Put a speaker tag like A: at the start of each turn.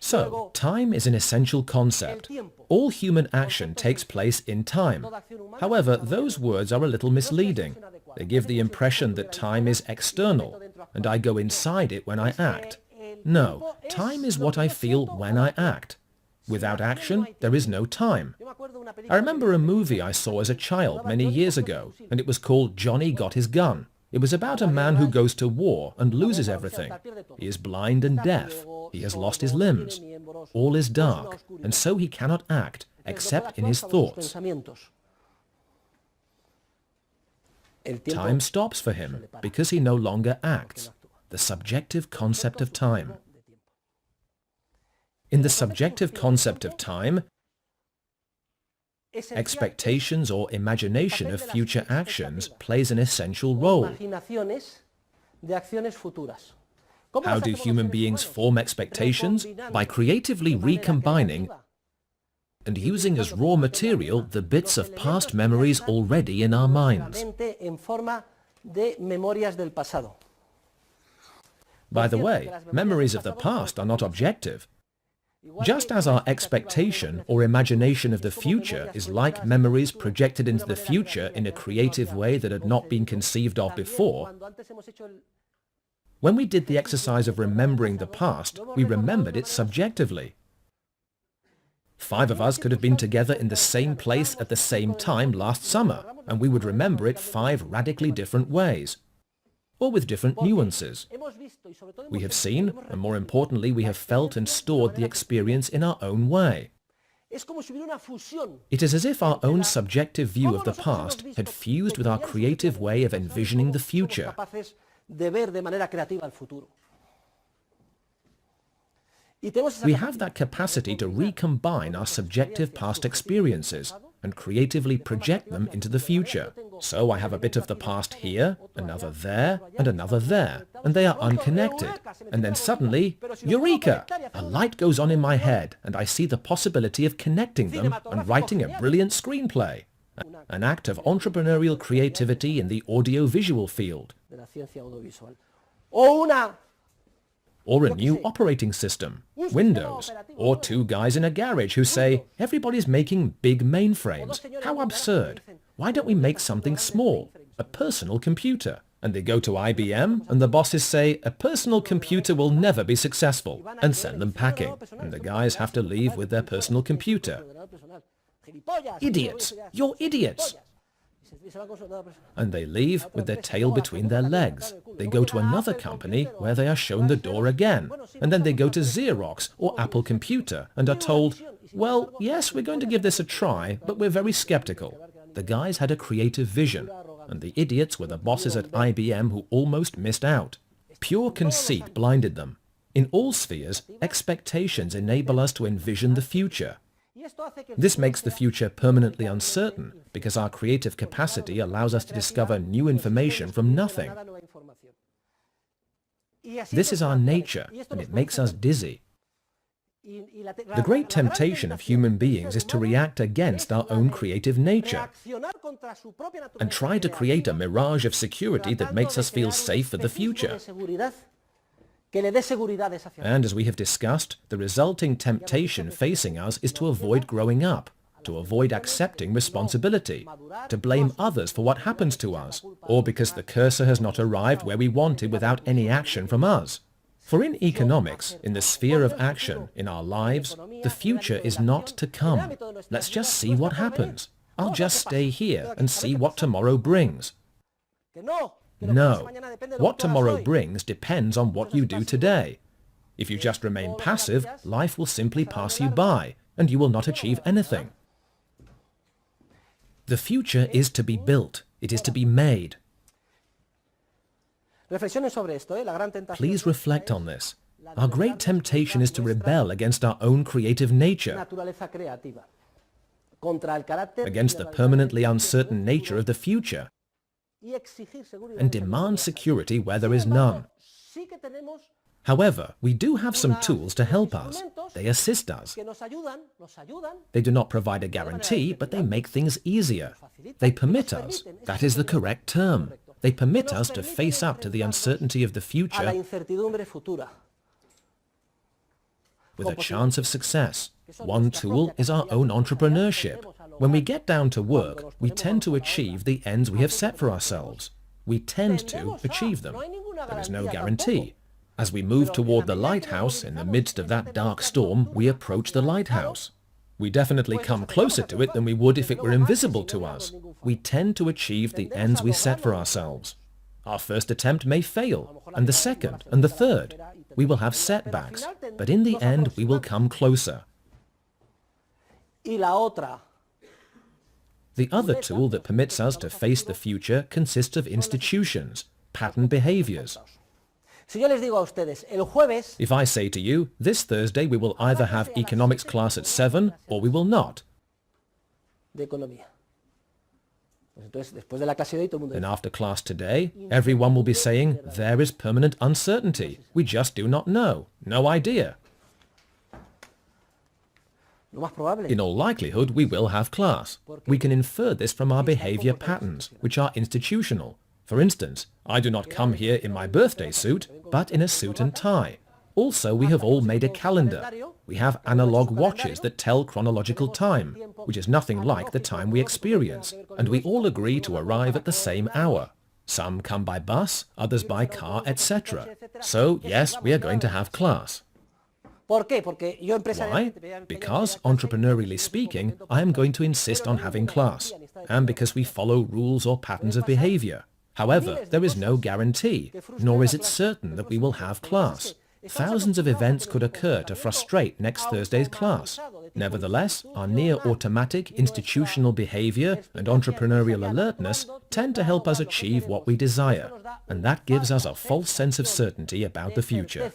A: So, time is an essential concept. All human action takes place in time. However, those words are a little misleading. They give the impression that time is external, and I go inside it when I act. No, time is what I feel when I act. Without action, there is no time. I remember a movie I saw as a child many years ago, and it was called Johnny Got His Gun. It was about a man who goes to war and loses everything. He is blind and deaf. He has lost his limbs. All is dark, and so he cannot act, except in his thoughts. Time stops for him, because he no longer acts. The subjective concept of time. In the subjective concept of time, expectations or imagination of future actions plays an essential role. How do human beings form expectations? By creatively recombining and using as raw material the bits of past memories already in our minds. By the way, memories of the past are not objective. Just as our expectation or imagination of the future is like memories projected into the future in a creative way that had not been conceived of before, when we did the exercise of remembering the past, we remembered it subjectively. 5 of us could have been together in the same place at the same time last summer, and we would remember it 5 radically different ways, or with different nuances. We have seen, and more importantly, we have felt and stored the experience in our own way. It is as if our own subjective view of the past had fused with our creative way of envisioning the future. We have that capacity to recombine our subjective past experiences and creatively project them into the future. So I have a bit of the past here, another there, and another there, and they are unconnected. And then suddenly, eureka! A light goes on in my head, and I see the possibility of connecting them and writing a brilliant screenplay. An act of entrepreneurial creativity in the audio-visual field. Or a new operating system, Windows, or 2 guys in a garage who say, everybody's making big mainframes. How absurd. Why don't we make something small, a personal computer? And they go to IBM, and the bosses say, a personal computer will never be successful, and send them packing. And the guys have to leave with their personal computer. Idiots! You're idiots! And they leave with their tail between their legs. They go to another company where they are shown the door again. And then they go to Xerox or Apple Computer and are told, well, yes, we're going to give this a try, but we're very skeptical. The guys had a creative vision, and the idiots were the bosses at IBM who almost missed out. Pure conceit blinded them. In all spheres, expectations enable us to envision the future. This makes the future permanently uncertain because our creative capacity allows us to discover new information from nothing. This is our nature, and it makes us dizzy. The great temptation of human beings is to react against our own creative nature and try to create a mirage of security that makes us feel safe for the future. And as we have discussed, the resulting temptation facing us is to avoid growing up, to avoid accepting responsibility, to blame others for what happens to us, or because the cursor has not arrived where we wanted without any action from us. For in economics, in the sphere of action, in our lives, the future is not to come. Let's just see what happens. I'll just stay here and see what tomorrow brings. No. What tomorrow brings depends on what you do today. If you just remain passive, life will simply pass you by, and you will not achieve anything. The future is to be built. It is to be made. Please reflect on this. Our great temptation is to rebel against our own creative nature, against the permanently uncertain nature of the future, and demand security where there is none. However, we do have some tools to help us. They assist us. They do not provide a guarantee, but they make things easier. They permit us, that is the correct term, they permit us to face up to the uncertainty of the future with a chance of success. One tool is our own entrepreneurship. When we get down to work, we tend to achieve the ends we have set for ourselves. We tend to achieve them. There is no guarantee. As we move toward the lighthouse, in the midst of that dark storm, we approach the lighthouse. We definitely come closer to it than we would if it were invisible to us. We tend to achieve the ends we set for ourselves. Our first attempt may fail, and the second, and the third. We will have setbacks, but in the end we will come closer. The other tool that permits us to face the future consists of institutions, pattern behaviors. If I say to you, this Thursday we will either have economics class at 7 or we will not, then after class today, everyone will be saying, there is permanent uncertainty. We just do not know. No idea. In all likelihood, we will have class. We can infer this from our behavior patterns, which are institutional. For instance, I do not come here in my birthday suit, but in a suit and tie. Also, we have all made a calendar. We have analog watches that tell chronological time, which is nothing like the time we experience, and we all agree to arrive at the same hour. Some come by bus, others by car, etc. So, yes, we are going to have class. Why? Because, entrepreneurially speaking, I am going to insist on having class, and because we follow rules or patterns of behavior. However, there is no guarantee, nor is it certain that we will have class. Thousands of events could occur to frustrate next Thursday's class. Nevertheless, our near-automatic institutional behavior and entrepreneurial alertness tend to help us achieve what we desire, and that gives us a false sense of certainty about the future.